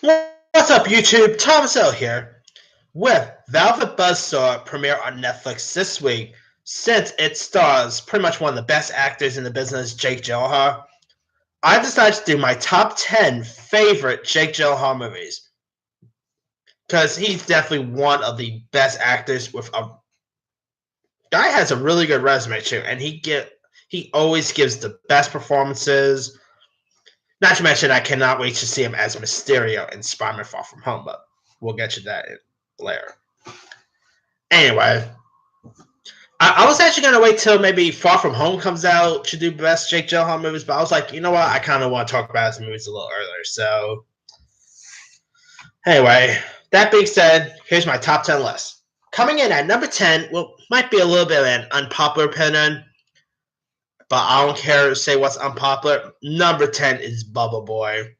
What's up, YouTube? Thomas L here with Velvet Buzzsaw premiere on Netflix this week. Since it stars pretty much one of the best actors in the business, Jake Gyllenhaal, I decided to do my top 10 favorite Jake Gyllenhaal movies because he's definitely one of the best actors. With a guy has a really good resume too, and he always gives the best performances. Not to mention, I cannot wait to see him as Mysterio in Spider-Man: Far From Home, but we'll get to that later. Anyway, I was actually going to wait till maybe Far From Home comes out to do best Jake Gyllenhaal movies, but I was like, you know what? I kind of want to talk about his movies a little earlier. So, anyway, that being said, here's my top 10 list. Coming in at number 10, well, might be a little bit of an unpopular opinion, but I don't care to say what's unpopular. Number 10 is Bubble Boy.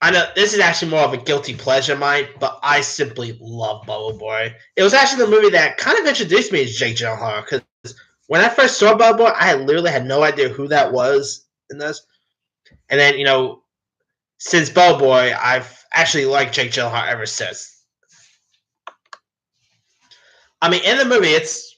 I know this is actually more of a guilty pleasure of mine, but I simply love Bubble Boy. It was actually the movie that kind of introduced me to Jake Gyllenhaal, because when I first saw Bubble Boy, I literally had no idea who that was in this. And then, since Bubble Boy, I've actually liked Jake Gyllenhaal ever since. I mean, in the movie, it's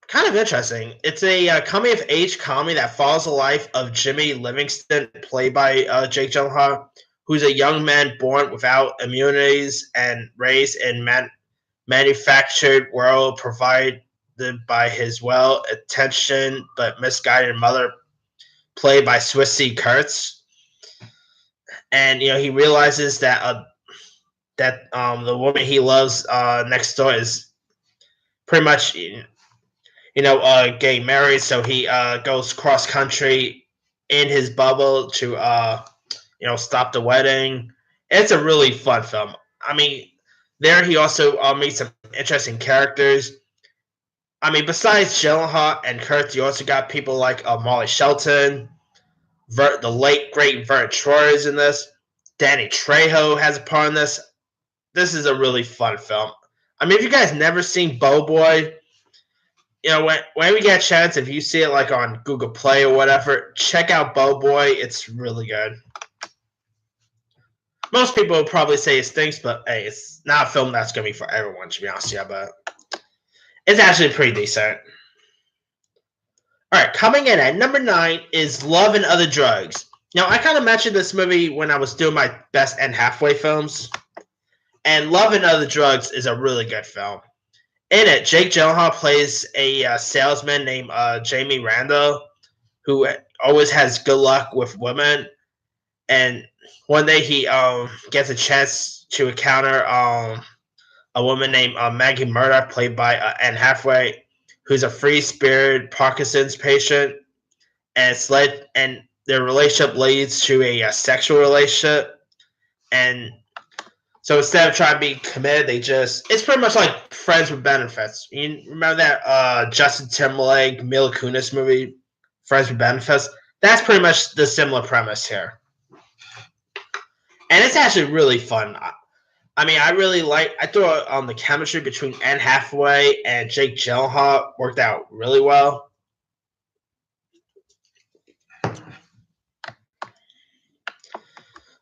kind of interesting. It's a coming-of-age comedy that follows the life of Jimmy Livingston, played by Jake Gyllenhaal, who's a young man born without immunities and raised in manufactured world provided by his well-intentioned but misguided mother, played by Swissy Kurtz. And he realizes that the woman he loves next door is pretty much getting married, so he goes cross country in his bubble to stop the wedding. It's a really fun film. I mean, there he also meets some interesting characters. I mean, besides Gyllenhaal and Kurtz, you also got people like Molly Shelton, the late great Vern Troyer is in this. Danny Trejo has a part in this. This is a really fun film. I mean, if you guys never seen Bow Boy, when we get a chance, if you see it like on Google Play or whatever, check out Bow Boy. It's really good. Most people would probably say it stinks, but hey, it's not a film that's going to be for everyone, to be honest with you, but it's actually pretty decent. Alright, coming in at number 9 is Love and Other Drugs. Now, I kind of mentioned this movie when I was doing my best and halfway films, and Love and Other Drugs is a really good film. In it, Jake Gyllenhaal plays a salesman named Jamie Randall, who always has good luck with women, and one day he gets a chance to encounter a woman named Maggie Murdoch, played by Anne Hathaway, who's a free-spirited Parkinson's patient, and their relationship leads to a sexual relationship. And so instead of trying to be committed, it's pretty much like Friends with Benefits. You remember that Justin Timberlake, Mila Kunis movie, Friends with Benefits? That's pretty much the similar premise here. And it's actually really fun. I mean, I thought the chemistry between Anne Hathaway and Jake Gyllenhaal worked out really well.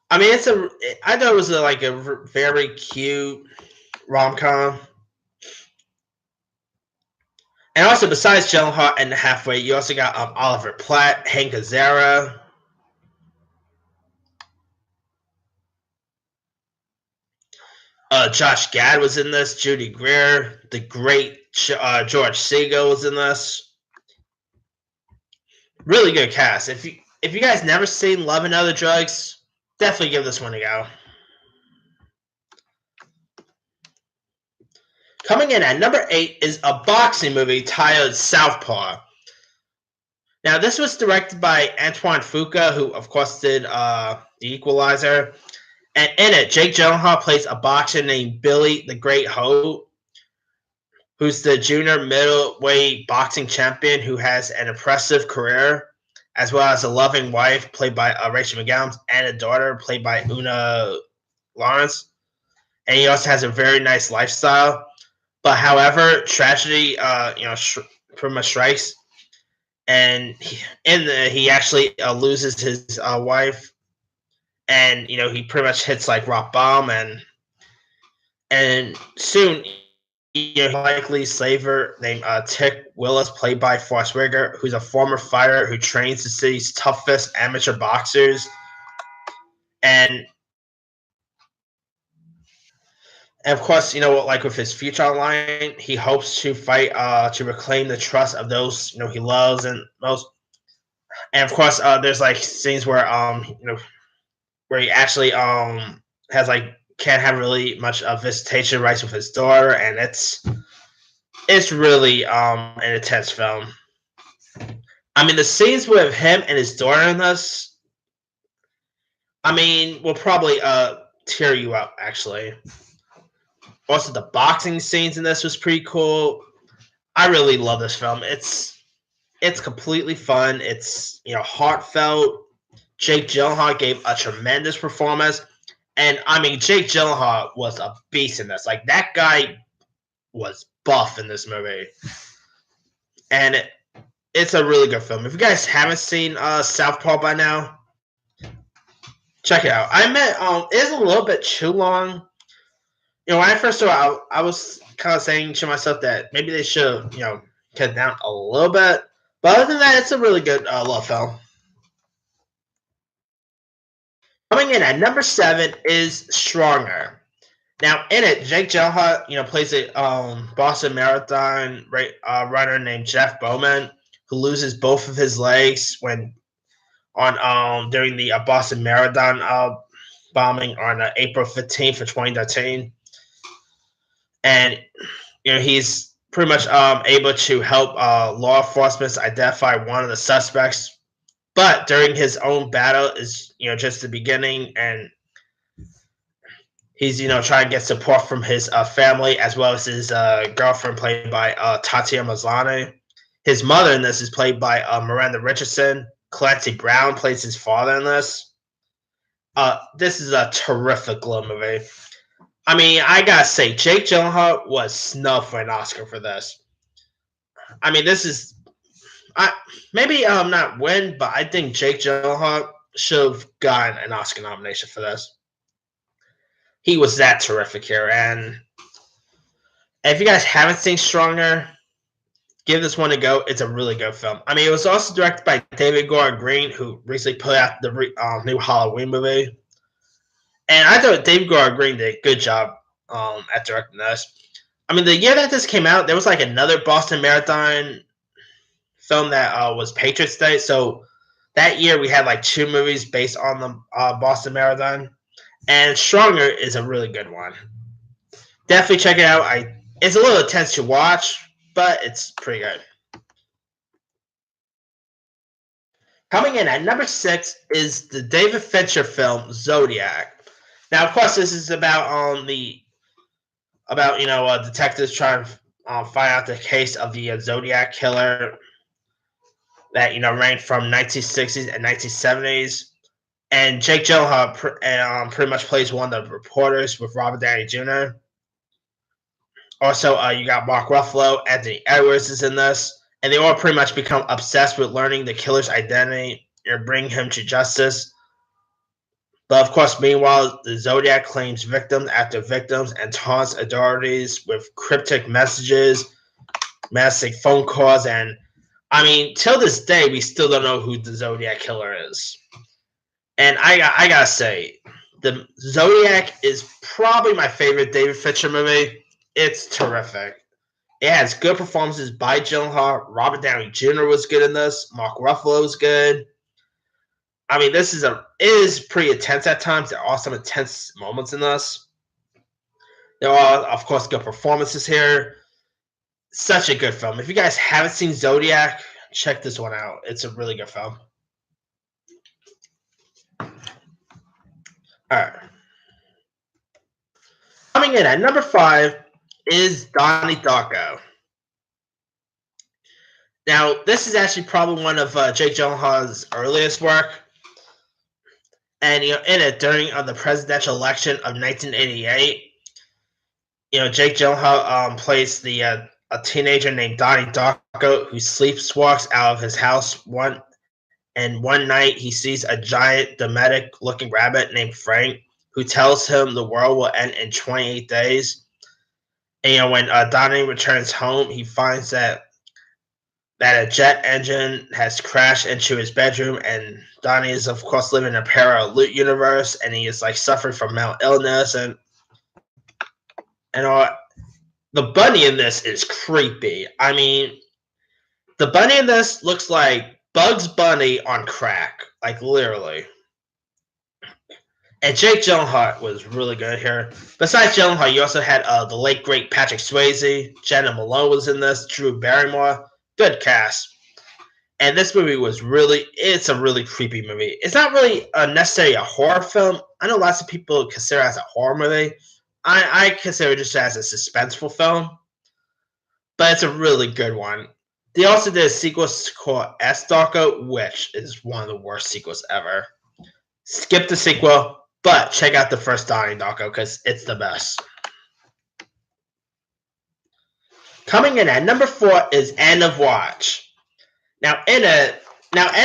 I mean, I thought it was a very cute rom-com. And also, besides Gyllenhaal and Hathaway, you also got Oliver Platt, Hank Azaria. Josh Gad was in this. Judy Greer, the great George Segal was in this. Really good cast. If you guys never seen Love and Other Drugs, definitely give this one a go. Coming in at number 8 is a boxing movie titled Southpaw. Now, this was directed by Antoine Fuqua, who, of course, did The Equalizer. And in it, Jake Gyllenhaal plays a boxer named Billy the Great Hope, who's the junior middleweight boxing champion who has an impressive career, as well as a loving wife, played by Rachel McAdams, and a daughter, played by Una Lawrence. And he also has a very nice lifestyle. But however, tragedy, pretty much strikes, and he actually loses his wife, and he pretty much hits like rock bottom, and soon likely slaver named Tick Willis, played by Forrest Whitaker, who's a former fighter who trains the city's toughest amateur boxers, and of course, like with his future online, he hopes to fight to reclaim the trust of those he loves and most. And of course, there's like scenes where where he actually has like can't have really much visitation rights with his daughter, and it's really an intense film. I mean, the scenes with him and his daughter in this, I mean, will probably tear you up actually. Also, the boxing scenes in this was pretty cool. I really love this film. It's completely fun. It's heartfelt. Jake Gyllenhaal gave a tremendous performance, and I mean Jake Gyllenhaal was a beast in this. Like that guy was buff in this movie, and it's a really good film. If you guys haven't seen Southpaw by now, check it out. I meant it's a little bit too long. When I first saw it, I was kind of saying to myself that maybe they should have cut down a little bit. But other than that, it's a really good love film. Coming in at number 7 is Stronger. Now, in it, Jake Gyllenhaal, plays a Boston Marathon runner named Jeff Bowman, who loses both of his legs when during the Boston Marathon bombing on April 15th of 2013, and he's pretty much able to help law enforcement identify one of the suspects. But during his own battle is just the beginning, and he's trying to get support from his family as well as his girlfriend, played by Tatiana Maslany. His mother in this is played by Miranda Richardson. Clancy Brown plays his father in this. This is a terrific little movie. I mean, I gotta say, Jake Gyllenhaal was snubbed for an Oscar for this. I mean, this is maybe not win, but I think Jake Gyllenhaal should have gotten an Oscar nomination for this. He was that terrific here, and if you guys haven't seen Stronger, give this one a go. It's a really good film. I mean, it was also directed by David Gordon Green, who recently put out the new Halloween movie. And I thought David Gordon Green did a good job at directing this. I mean, the year that this came out, there was like another Boston Marathon film that was Patriots Day. So that year we had like 2 movies based on the Boston Marathon. And Stronger is a really good one. Definitely check it out. It's a little intense to watch, but it's pretty good. Coming in at number 6 is the David Fincher film Zodiac. Now, of course, this is about detectives trying to find out the case of the Zodiac killer that reigned from 1960s and 1970s. And Jake Gyllenhaal pretty much plays one of the reporters with Robert Downey Jr. Also, you got Mark Ruffalo, Anthony Edwards is in this, and they all pretty much become obsessed with learning the killer's identity and bring him to justice. But of course, meanwhile, the Zodiac claims victims after victims and taunts authorities with cryptic messages, massive phone calls, and I mean, till this day, we still don't know who the Zodiac killer is. And I gotta say, the Zodiac is probably my favorite David Fincher movie. It's terrific. It has good performances by Gyllenhaal. Robert Downey Jr. was good in this. Mark Ruffalo was good. I mean, this is pretty intense at times. There are some intense moments in this. There are, of course, good performances here. Such a good film. If you guys haven't seen Zodiac, check this one out. It's a really good film. All right. Coming in at number 5 is Donnie Darko. Now, this is actually probably one of Jake Gyllenhaal's earliest work. And in it, during the presidential election of 1988, Jake Gyllenhaal plays a teenager named Donnie Darko who sleepwalks out of his house one and one night he sees a giant Dometic-looking rabbit named Frank, who tells him the world will end in 28 days. And when Donnie returns home, he finds that a jet engine has crashed into his bedroom, and Donnie is of course living in a parallel universe, and he is like suffering from mental illness and all. The bunny in this is creepy. I mean, the bunny in this looks like Bugs Bunny on crack, like literally. And Jake Gyllenhaal was really good here. Besides Gyllenhaal, you also had the late great Patrick Swayze, Jenna Malone was in this, Drew Barrymore. Good cast. And this movie it's a really creepy movie. It's not really necessarily a horror film. I know lots of people consider it as a horror movie. I consider it just as a suspenseful film. But it's a really good one. They also did a sequel called S-Darko, which is one of the worst sequels ever. Skip the sequel, but check out the first Donnie Darko because it's the best. Coming in at number 4 is End of Watch. Now, End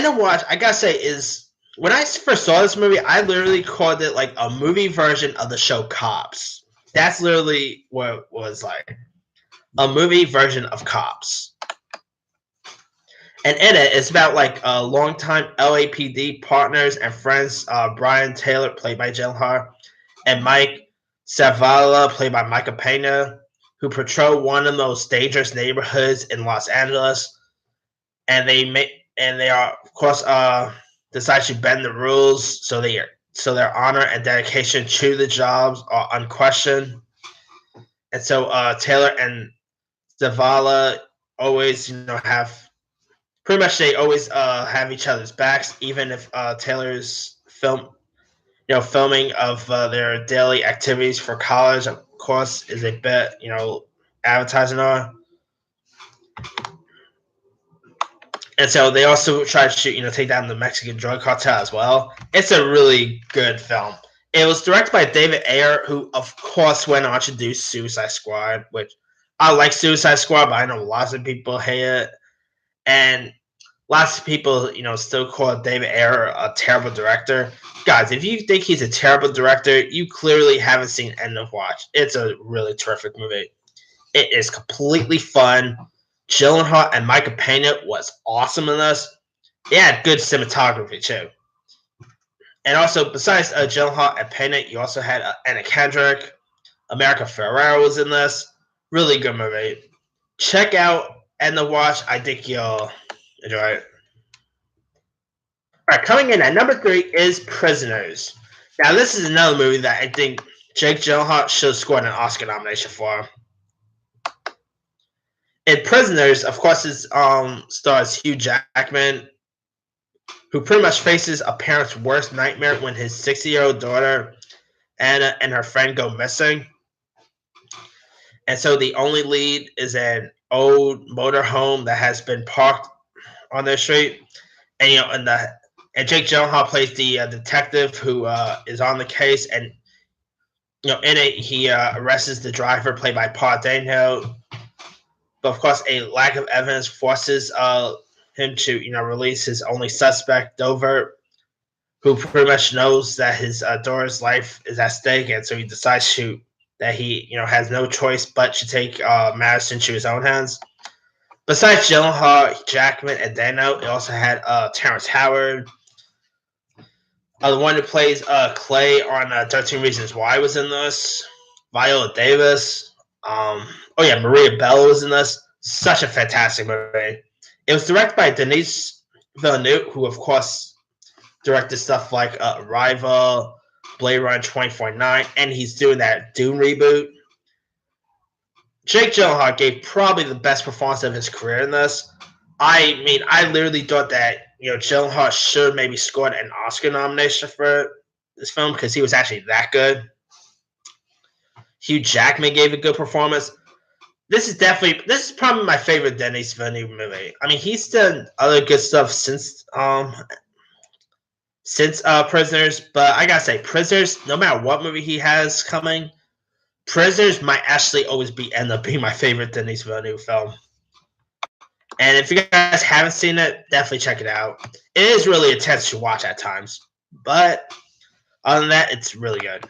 of Watch, I gotta say, is when I first saw this movie, I literally called it like a movie version of the show Cops. That's literally what it was like. A movie version of Cops. And in it, it's about like longtime LAPD partners and friends, Brian Taylor, played by Gyllenhaal, and Mike Zavala, played by Michael Pena, who patrol one of the most dangerous neighborhoods in Los Angeles. And they are, of course, decide to bend the rules so their honor and dedication to the jobs are unquestioned. And so Taylor and Zavala always, have pretty much they always have each other's backs, even if Taylor's filming of their daily activities for college, of course, is a bit, advertising on. And so they also try to take down the Mexican drug cartel as well. It's a really good film. It was directed by David Ayer, who of course went on to do Suicide Squad, which I like Suicide Squad, but I know lots of people hate it. And lots of people, still call David Ayer a terrible director. Guys, if you think he's a terrible director, you clearly haven't seen End of Watch. It's a really terrific movie. It is completely fun. Gyllenhaal and Michael Pena was awesome in this. It had good cinematography too. And also, besides Gyllenhaal and Pena, you also had Anna Kendrick. America Ferrera was in this. Really good movie. Check out End of Watch. I think you'll enjoy it. All right, coming in at number 3 is Prisoners. Now, this is another movie that I think Jake Gyllenhaal should have scored an Oscar nomination for. In Prisoners, of course, it stars Hugh Jackman, who pretty much faces a parent's worst nightmare when his 60-year-old daughter, Anna, and her friend go missing. And so the only lead is an old motorhome that has been parked on their street. And and Jake Gyllenhaal plays the detective who is on the case, and in it he arrests the driver, played by Paul Dano. But of course, a lack of evidence forces him to release his only suspect, Dover, who pretty much knows that his daughter's life is at stake, and so he decides that he has no choice but to take matters into his own hands. Besides Gyllenhaal, Jackman, and Dano, it also had Terrence Howard. The one who plays Clay on 13 Reasons Why was in this. Viola Davis. Maria Bello was in this. Such a fantastic movie. It was directed by Denis Villeneuve, who of course directed stuff like Arrival, Blade Runner 2049, and he's doing that Dune reboot. Jake Gyllenhaal gave probably the best performance of his career in this. I mean, I literally thought that Gyllenhaal should maybe scored an Oscar nomination for this film because he was actually that good. Hugh Jackman gave a good performance. This is probably my favorite Denis Villeneuve movie. I mean, he's done other good stuff since Prisoners, but I gotta say, Prisoners, no matter what movie he has coming, Prisoners might actually always end up being my favorite Denis Villeneuve film. And if you guys haven't seen it, definitely check it out. It is really intense to watch at times, but other than that, it's really good.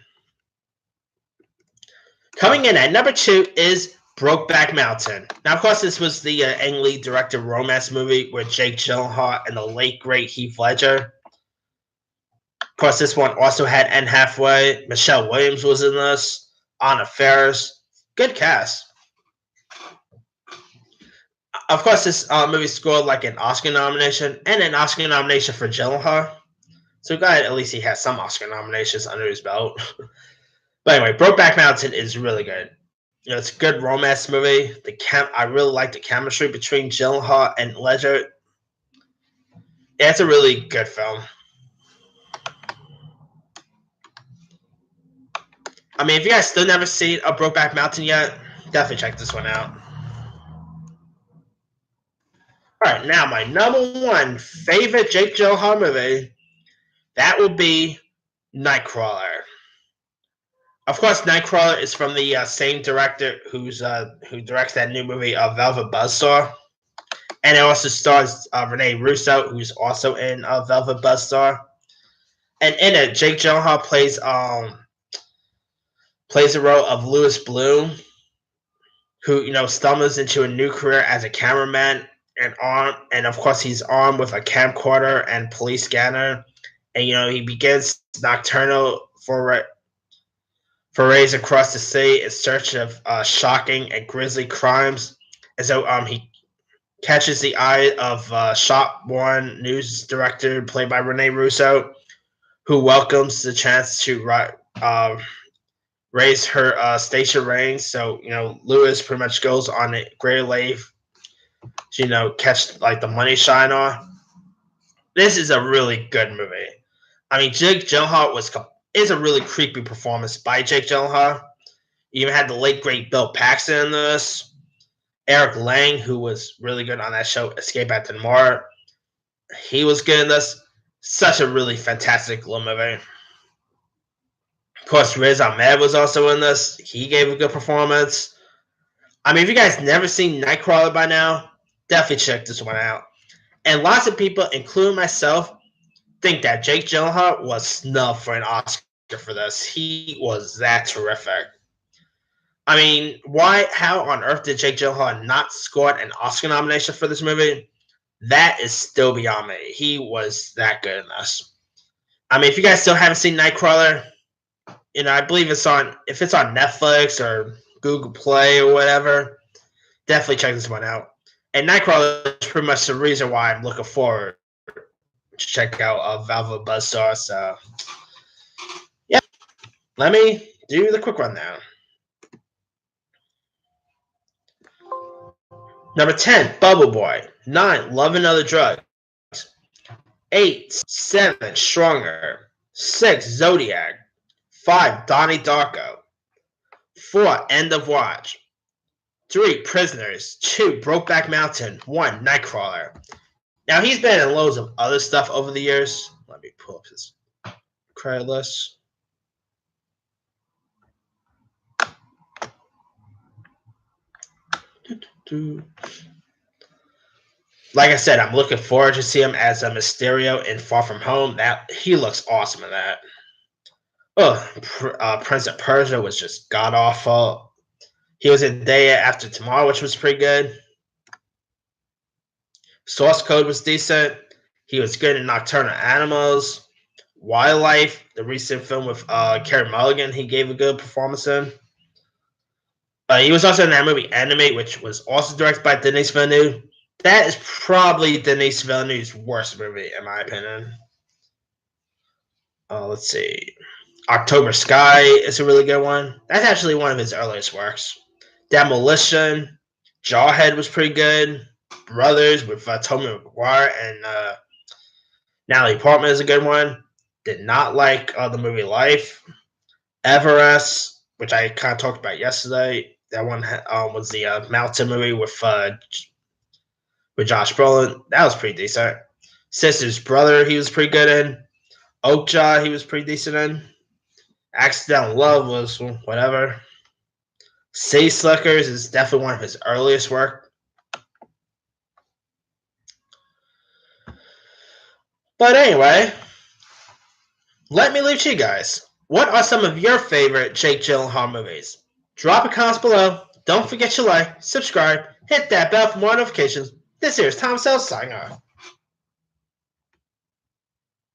Coming in at number 2 is Brokeback Mountain. Now, of course, this was the Ang Lee directed romance movie with Jake Gyllenhaal and the late great Heath Ledger. Of course, this one also had Anne Hathaway. Michelle Williams was in this. Anna Faris. Good cast. Of course, this movie scored like an Oscar nomination and an Oscar nomination for Gyllenhaal. So glad at least he has some Oscar nominations under his belt. But anyway, Brokeback Mountain is really good. It's a good romance movie. I really like the chemistry between Gyllenhaal and Ledger. Yeah, it's a really good film. I mean, if you guys still never seen a Brokeback Mountain yet, definitely check this one out. All right, now my number 1 favorite Jake Gyllenhaal movie, that would be Nightcrawler. Of course, Nightcrawler is from the same director who directs that new movie, Velvet Buzzsaw. And it also stars Rene Russo, who's also in Velvet Buzzsaw. And in it, Jake Gyllenhaal plays the role of Lewis Bloom, who stumbles into a new career as a cameraman and of course he's armed with a camcorder and police scanner, and he begins nocturnal forays across the city in search of shocking and grisly crimes. And so he catches the eye of Shop One news director played by Rene Russo, who welcomes the chance to raise her station ranks. So Lewis pretty much goes on a great leave to catch like the money shine off. This is a really good movie. I mean, Jake Gyllenhaal is a really creepy performance by Jake Gyllenhaal. You even had the late great Bill Paxton in this. Eric Lang, who was really good on that show, Escape at Tomorrow. He was good in this. Such a really fantastic little movie. Of course, Riz Ahmed was also in this. He gave a good performance. I mean, if you guys never seen Nightcrawler by now, definitely check this one out. And lots of people, including myself, think that Jake Gyllenhaal was snubbed for an Oscar for this. He was that terrific. I mean, how on earth did Jake Gyllenhaal not score an Oscar nomination for this movie? That is still beyond me. He was that good in this. I mean, if you guys still haven't seen Nightcrawler, I believe if it's on Netflix or Google Play or whatever, definitely check this one out. And Nightcrawler is pretty much the reason why I'm looking forward to check out Velvet Buzzsaw. So, yeah, let me do the quick rundown. Number 10, Bubble Boy. 9, Love and Other Drugs. 8, 7, Stronger. 6, Zodiac. 5, Donnie Darko. 4, End of Watch. 3, Prisoners. 2, Brokeback Mountain. 1, Nightcrawler. Now, he's been in loads of other stuff over the years. Let me pull up his credit list. Like I said, I'm looking forward to see him as a Mysterio in Far From Home. He looks awesome in that. Prince of Persia was just god awful. He was in Day After Tomorrow, which was pretty good. Source Code was decent. He was good in Nocturnal Animals. Wildlife, the recent film with Carey Mulligan, he gave a good performance in. He was also in that movie Animate, which was also directed by Denis Villeneuve. That is probably Denis Villeneuve's worst movie, in my opinion. Let's see. October Sky is a really good one. That's actually one of his earliest works. Demolition. Jawhead was pretty good. Brothers with Tobey Maguire and Natalie Portman is a good one. Did not like the movie Life. Everest, which I kind of talked about yesterday. That one was the Mountain movie with Josh Brolin. That was pretty decent. Sister's Brother, he was pretty good in. Oakjaw, he was pretty decent in. Accidental Love was whatever. City Slickers is definitely one of his earliest work. But anyway, let me leave to you guys. What are some of your favorite Jake Gyllenhaal movies? Drop a comment below. Don't forget to like, subscribe, hit that bell for more notifications. This here is Tom Sells signing off.